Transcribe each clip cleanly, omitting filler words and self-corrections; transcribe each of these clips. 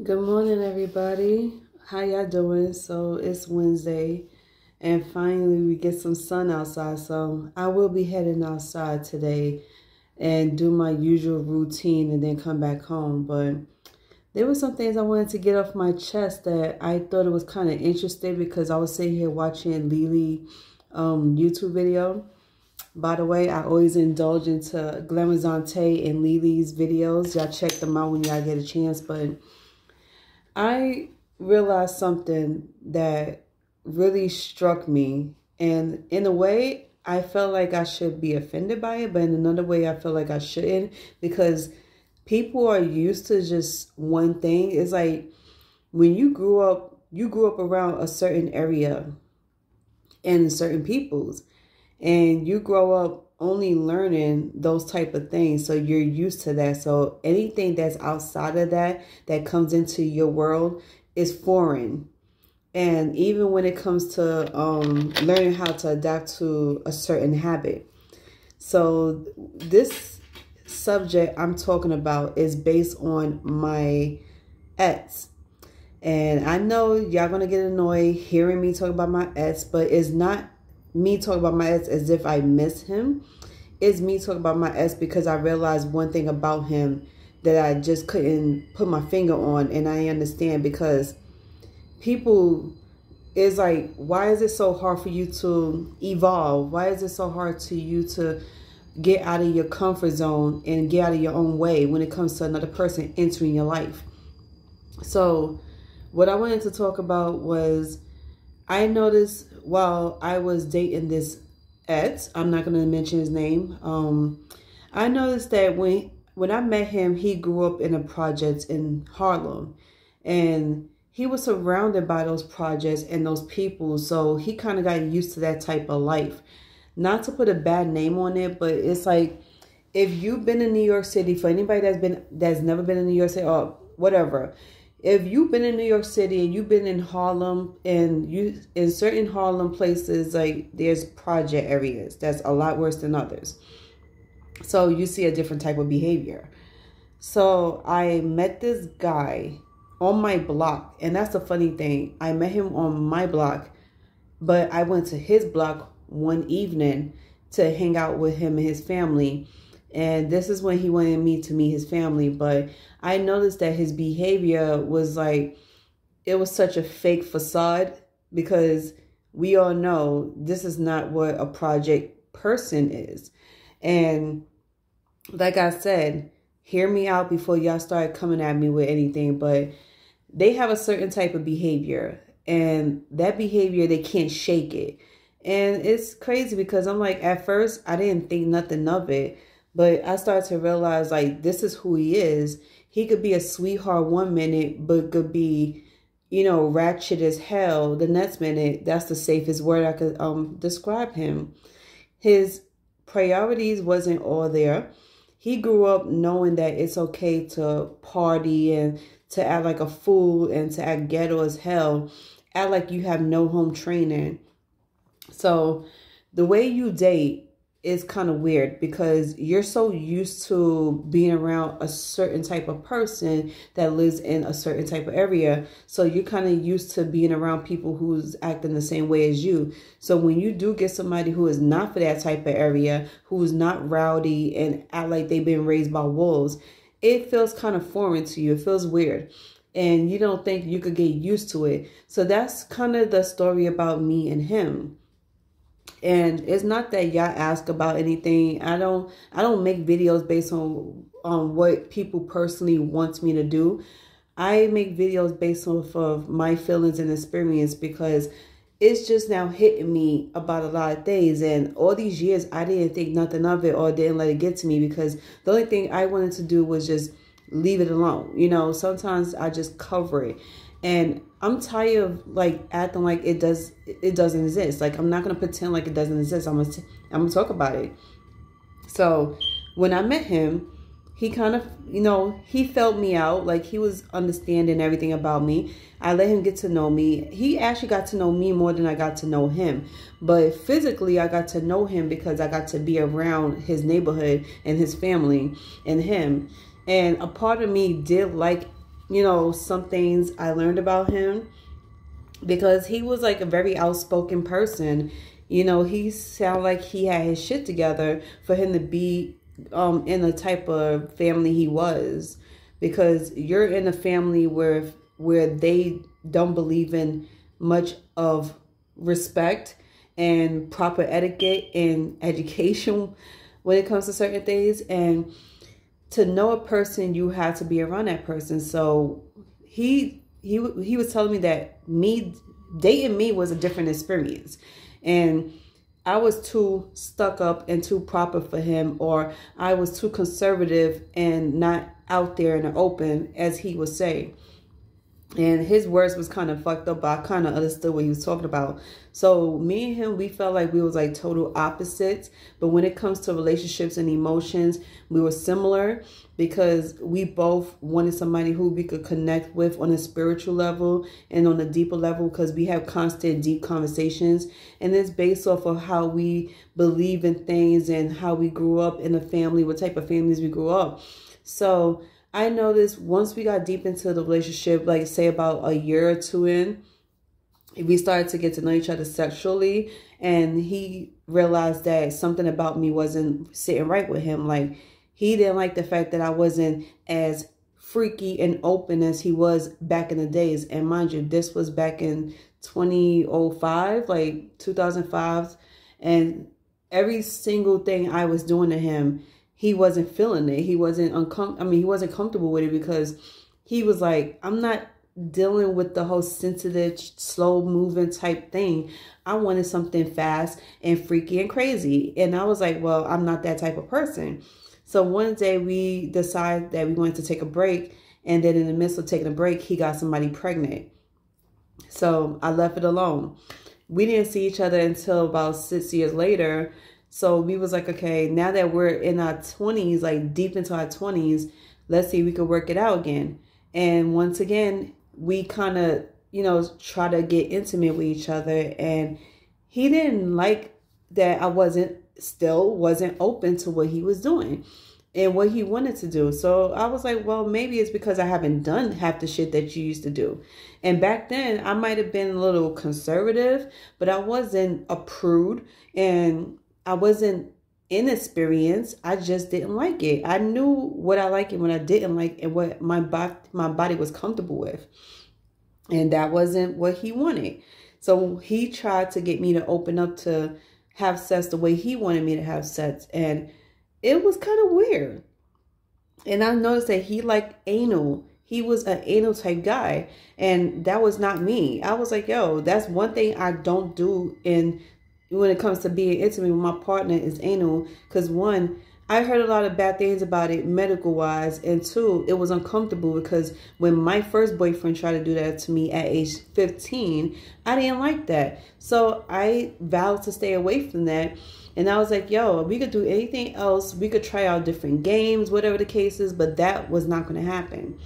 Good morning, everybody. How y'all doing? So it's Wednesday, and finally we get some sun outside. So I will be heading outside today and do my usual routine and then come back home. But there were some things I wanted to get off my chest that I thought it was kind of interesting because I was sitting here watching Lily YouTube video. By the way, I always indulge into Glamazante and Lily's videos. Y'all check them out when y'all get a chance. But I realized something that really struck me. And in a way, I felt like I should be offended by it. But in another way, I feel like I shouldn't. Because people are used to just one thing. It's like when you grew up around a certain area and certain peoples. And you grow up only learning those type of things, so you're used to that. So anything that's outside of that comes into your world is foreign. And even when it comes to learning how to adapt to a certain habit. So this subject I'm talking about is based on my ex. And I know y'all gonna get annoyed hearing me talk about my ex, but it's not me talking about my ex as if I miss him. It's me talking about my ex because I realized one thing about him that I just couldn't put my finger on. And I understand because people is like, why is it so hard for you to evolve? Why is it so hard to you to get out of your comfort zone and get out of your own way when it comes to another person entering your life? So what I wanted to talk about was I noticed while I was dating this ex, I'm not going to mention his name. I noticed that when I met him, he grew up in a project in Harlem, and he was surrounded by those projects and those people. So he kind of got used to that type of life. Not to put a bad name on it, but it's like if you've been in New York City, for anybody that's never been in New York City or whatever. If you've been in New York City and you've been in Harlem and you in certain Harlem places, like there's project areas that's a lot worse than others. So you see a different type of behavior. So I met this guy on my block. And that's the funny thing. I met him on my block, but I went to his block one evening to hang out with him and his family. And this is when he wanted me to meet his family. But I noticed that his behavior was like, it was such a fake facade because we all know this is not what a project person is. And like I said, hear me out before y'all start coming at me with anything. But they have a certain type of behavior. And that behavior, they can't shake it. And it's crazy because I'm like, at first, I didn't think nothing of it. But I started to realize, like, this is who he is. He could be a sweetheart one minute, but could be, ratchet as hell the next minute. That's the safest word I could describe him. His priorities wasn't all there. He grew up knowing that it's okay to party and to act like a fool and to act ghetto as hell. Act like you have no home training. So the way you date is kind of weird because you're so used to being around a certain type of person that lives in a certain type of area. So you're kind of used to being around people who's acting the same way as you. So when you do get somebody who is not for that type of area, who's not rowdy and act like they've been raised by wolves, it feels kind of foreign to you. It feels weird. And you don't think you could get used to it. So that's kind of the story about me and him. And it's not that y'all ask about anything. I don't make videos based on what people personally want me to do. I make videos based off of my feelings and experience because it's just now hitting me about a lot of things. And all these years, I didn't think nothing of it or didn't let it get to me because the only thing I wanted to do was just leave it alone. Sometimes I just cover it. And I'm tired of like acting like it doesn't exist. Like I'm not gonna pretend like it doesn't exist. I'm gonna talk about it. So when I met him, he kind of, he felt me out. Like he was understanding everything about me. I let him get to know me. He actually got to know me more than I got to know him. But physically, I got to know him because I got to be around his neighborhood and his family and him. And a part of me did like some things I learned about him, because he was like a very outspoken person. He sounded like he had his shit together for him to be in the type of family he was, because you're in a family where they don't believe in much of respect and proper etiquette and education when it comes to certain things. And to know a person, you have to be around that person. So he was telling me that me dating me was a different experience, and I was too stuck up and too proper for him, or I was too conservative and not out there in the open, as he would say. And his words was kind of fucked up, but I kind of understood what he was talking about. So me and him, we felt like we was like total opposites. But when it comes to relationships and emotions, we were similar, because we both wanted somebody who we could connect with on a spiritual level and on a deeper level, because we have constant deep conversations. And it's based off of how we believe in things and how we grew up in a family, what type of families we grew up. So I noticed once we got deep into the relationship, like say about a year or two in, we started to get to know each other sexually, and he realized that something about me wasn't sitting right with him. Like, he didn't like the fact that I wasn't as freaky and open as he was back in the days. And mind you, this was back in 2005, like 2005. And every single thing I was doing to him, he wasn't feeling it. He wasn't he wasn't comfortable with it, because he was like, I'm not dealing with the whole sensitive, slow moving type thing. I wanted something fast and freaky and crazy. And I was like, well, I'm not that type of person. So one day we decided that we wanted to take a break. And then in the midst of taking a break, he got somebody pregnant. So I left it alone. We didn't see each other until about 6 years later. So we was like, okay, now that we're in our 20s, like deep into our 20s, let's see if we could work it out again. And once again, we kind of, try to get intimate with each other. And he didn't like that I wasn't open to what he was doing and what he wanted to do. So I was like, well, maybe it's because I haven't done half the shit that you used to do. And back then I might have been a little conservative, but I wasn't a prude, and I wasn't inexperienced. I just didn't like it. I knew what I liked and what I didn't like, and what my body was comfortable with. And that wasn't what he wanted. So he tried to get me to open up to have sex the way he wanted me to have sex. And it was kind of weird. And I noticed that he liked anal. He was an anal type guy. And that was not me. I was like, yo, that's one thing I don't do when it comes to being intimate with my partner, is anal. Because one, I heard a lot of bad things about it medical wise, and two, it was uncomfortable, because when my first boyfriend tried to do that to me at age 15, I didn't like that. So I vowed to stay away from that. And I was like, yo, we could do anything else. We could try out different games, whatever the case is, but that was not going to happen.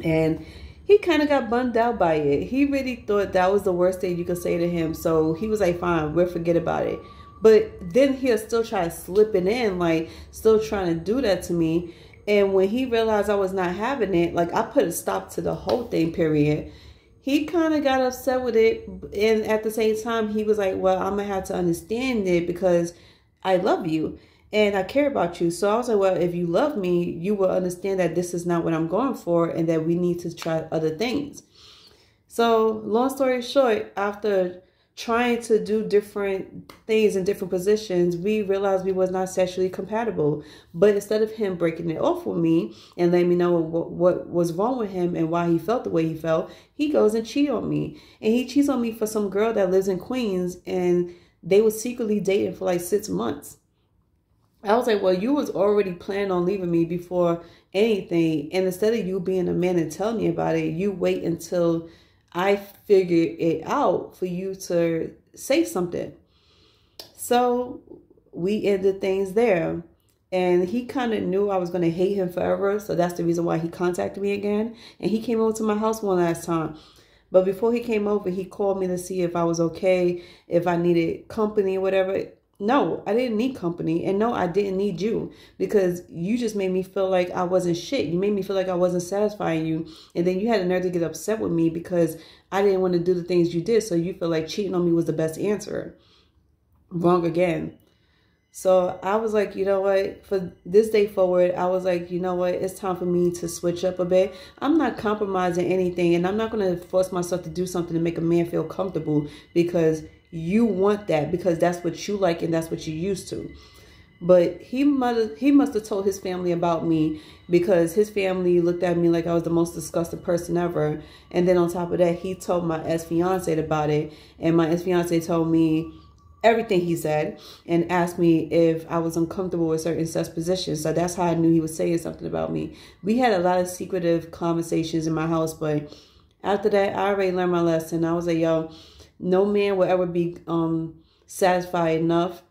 And he kind of got bummed out by it. He really thought that was the worst thing you could say to him. So he was like, fine, we'll forget about it. But then he'll still try to slip it in, like still trying to do that to me. And when he realized I was not having it, like I put a stop to the whole thing, period. He kind of got upset with it. And at the same time, he was like, well, I'm going to have to understand it, because I love you and I care about you. So I was like, well, if you love me, you will understand that this is not what I'm going for, and that we need to try other things. So long story short, after trying to do different things in different positions, we realized we was not sexually compatible. But instead of him breaking it off with me and letting me know what was wrong with him and why he felt the way he felt, he goes and cheats on me. And he cheats on me for some girl that lives in Queens, and they were secretly dating for like 6 months. I was like, well, you was already planning on leaving me before anything. And instead of you being a man and telling me about it, you wait until I figured it out for you to say something. So we ended things there. And he kind of knew I was going to hate him forever. So that's the reason why he contacted me again. And he came over to my house one last time. But before he came over, he called me to see if I was okay, if I needed company or whatever. no, I didn't need company. And no, I didn't need you, because you just made me feel like I wasn't shit. You made me feel like I wasn't satisfying you. And then you had the nerve to get upset with me because I didn't want to do the things you did. So you feel like cheating on me was the best answer. Wrong again. So I was like, you know what, for this day forward, I was like, you know what, it's time for me to switch up a bit. I'm not compromising anything, and I'm not going to force myself to do something to make a man feel comfortable because you want that, because that's what you like and that's what you're used to. But he must have told his family about me, because his family looked at me like I was the most disgusting person ever. And then on top of that, he told my ex-fiance about it, and my ex-fiance told me everything he said and asked me if I was uncomfortable with certain sex positions. So that's how I knew he was saying something about me. We had a lot of secretive conversations in my house, but after that, I already learned my lesson. I was like, yo, no man will ever be satisfied enough,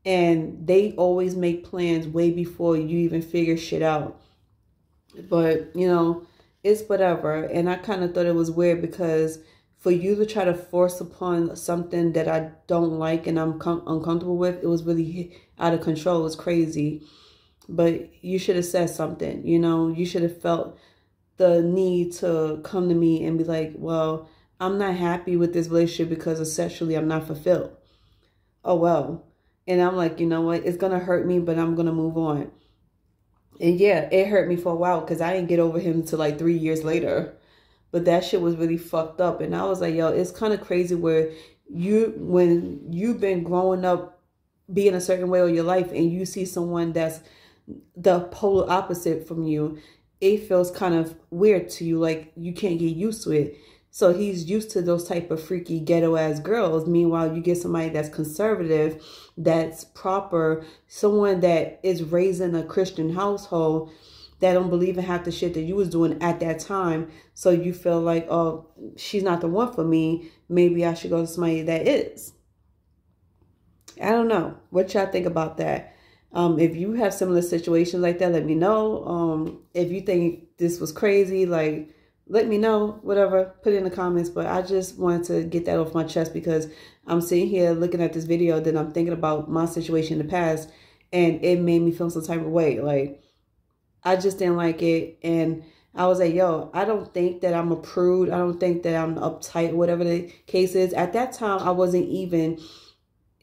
and they always make plans way before you even figure shit out. But, you know, it's whatever. And I kind of thought it was weird, because for you to try to force upon something that I don't like and I'm uncomfortable with, it was really out of control. It was crazy. But you should have said something, you know. You should have felt the need to come to me and be like, well, I'm not happy with this relationship because sexually I'm not fulfilled. Oh, well. And I'm like, you know what? It's going to hurt me, but I'm going to move on. And yeah, it hurt me for a while because I didn't get over him until like 3 years later. But that shit was really fucked up. And I was like, yo, it's kind of crazy where when you've been growing up being a certain way all your life and you see someone that's the polar opposite from you, it feels kind of weird to you. Like you can't get used to it. So he's used to those type of freaky ghetto ass girls. Meanwhile, you get somebody that's conservative, that's proper, someone that is raised in a Christian household, that don't believe in half the shit that you was doing at that time. So you feel like, oh, she's not the one for me. Maybe I should go to somebody that is. I don't know. What y'all think about that? If you have similar situations like that, let me know. If you think this was crazy, like, let me know. Whatever. Put it in the comments. But I just wanted to get that off my chest, because I'm sitting here looking at this video, then I'm thinking about my situation in the past, and it made me feel some type of way. Like, I just didn't like it. And I was like, yo, I don't think that I'm a prude. I don't think that I'm uptight, whatever the case is. At that time, I wasn't even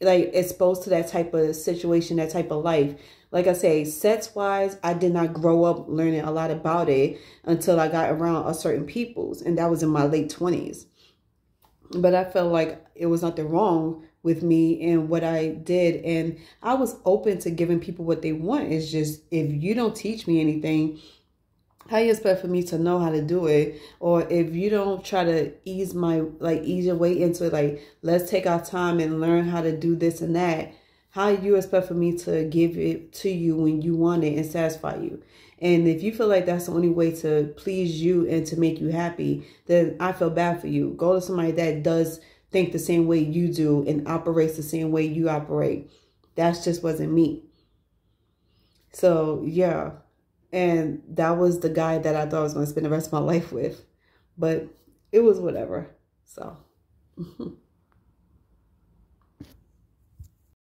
like exposed to that type of situation, that type of life. Like I say, sex-wise, I did not grow up learning a lot about it until I got around a certain peoples. And that was in my late 20s. But I felt like it was nothing wrong with me and what I did. And I was open to giving people what they want. It's just, if you don't teach me anything, how you expect for me to know how to do it? Or if you don't try to ease your way into it, like, let's take our time and learn how to do this and that, how you expect for me to give it to you when you want it and satisfy you? And if you feel like that's the only way to please you and to make you happy, then I feel bad for you. Go to somebody that does think the same way you do and operates the same way you operate. That just wasn't me. So, yeah. And that was the guy that I thought I was going to spend the rest of my life with. But it was whatever. So...